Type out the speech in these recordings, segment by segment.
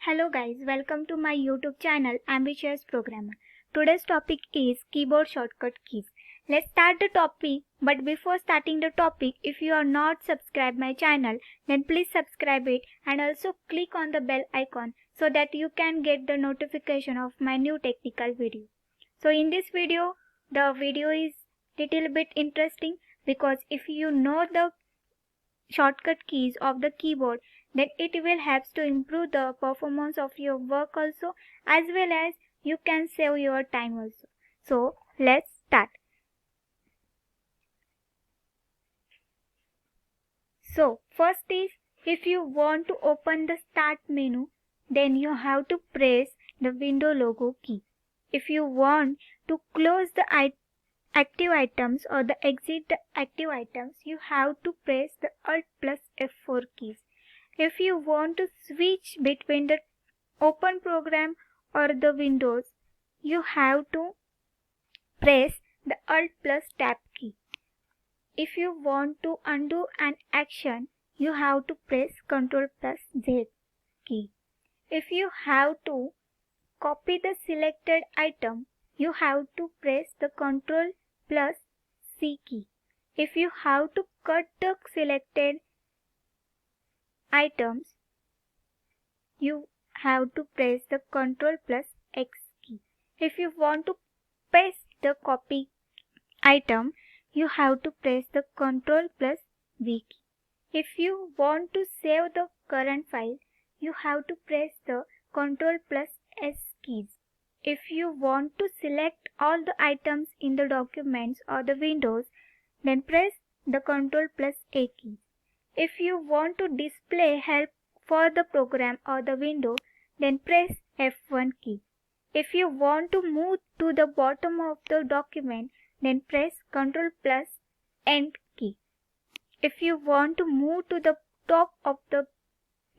Hello guys, welcome to my YouTube channel AmbitiousProgrammer. Today's topic is keyboard shortcut keys. Let's start the topic, but before starting the topic, if you are not subscribed my channel, then please subscribe it and also click on the bell icon so that you can get the notification of my new technical video. So in this video, the video is little bit interesting because if you know the shortcut keys of the keyboard, then it will help to improve the performance of your work also, as well as you can save your time also. So let's start. So first is, if you want to open the start menu, then you have to press the window logo key. If you want to close the active items or the exit the active items, you have to press the Alt plus F4 keys. If you want to switch between the open program or the windows, you have to press the Alt plus Tab key. If you want to undo an action, you have to press Ctrl plus Z key. If you have to copy the selected item, you have to press the Ctrl plus C key. If you have to cut the selected items, you have to press the Ctrl plus X key. If you want to paste the copy item, you have to press the Ctrl plus V key. If you want to save the current file, you have to press the Ctrl plus S keys. If you want to select all the items in the documents or the windows, then press the Ctrl plus A key. If you want to display help for the program or the window, then press F1 key. If you want to move to the bottom of the document, then press Ctrl plus End key. If you want to move to the top of the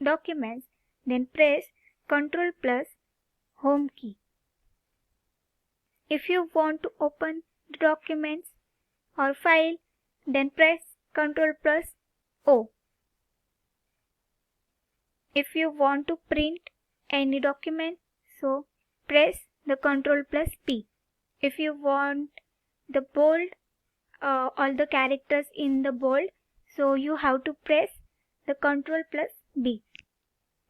documents, then press Ctrl plus Home key. If you want to open the documents or file, then press Ctrl plus O. If you want to print any document, so press the Ctrl plus P. If you want the bold, all the characters in the bold, so you have to press the Ctrl plus B.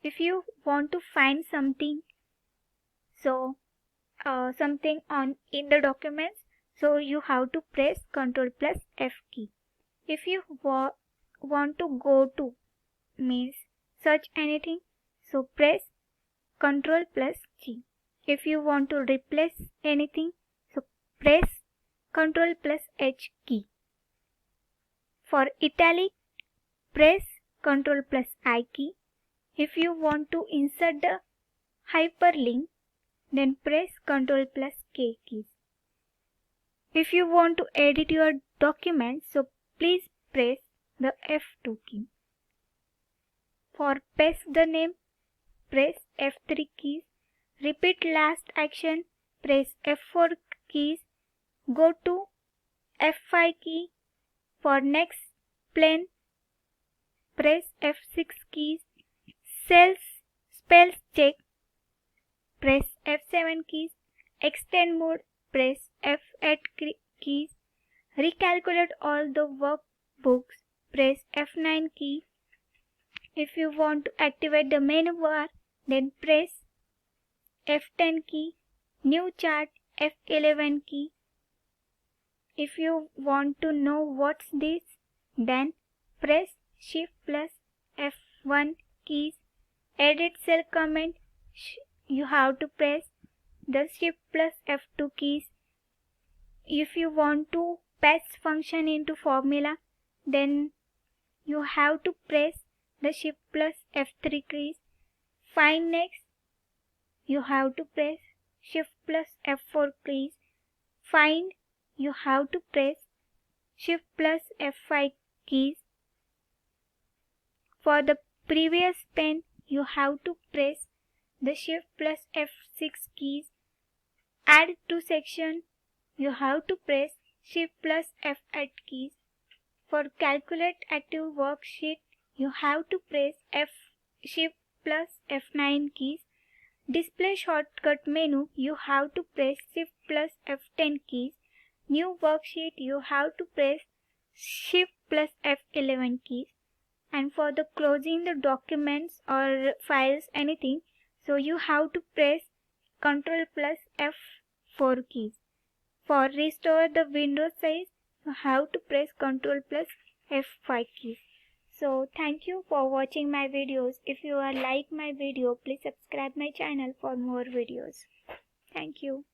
If you want to find something, so something in the documents, so you have to press Ctrl plus F key. If you want to go to means search anything, so press Ctrl plus G. If you want to replace anything, so press Ctrl plus H key. For italic, press Ctrl plus I key. If you want to insert the hyperlink, then press Ctrl plus K keys. If you want to edit your document, so please press the F2 key. For paste the name, press F3 keys. Repeat last action, press F4 keys. Go to F5 key. For next plane, press F6 keys. Spells check, press F7 keys. Extend mode, press F8 keys. Recalculate all the workbooks, press F9 key. If you want to activate the menu bar, then press F10 key. New chart, F11 key. If you want to know what's this, then press Shift plus F1 keys. Edit cell comment, you have to press the Shift plus F2 keys. If you want to paste function into formula, then you have to press the Shift plus F3 keys. Find next, you have to press Shift plus F4 keys. Find, you have to press Shift plus F5 keys. For the previous pane, you have to press the Shift plus F6 keys. Add to section, you have to press Shift plus F8 keys. For calculate active worksheet, you have to press Shift plus F9 keys. display shortcut menu, you have to press Shift plus F10 keys. New worksheet, you have to press Shift plus F11 keys. And for the closing the documents or files, anything, so you have to press Ctrl plus F4 keys. For restore the window size, you have to press Ctrl plus F5 keys. So thank you for watching my videos. If you like my video, please subscribe my channel for more videos. Thank you.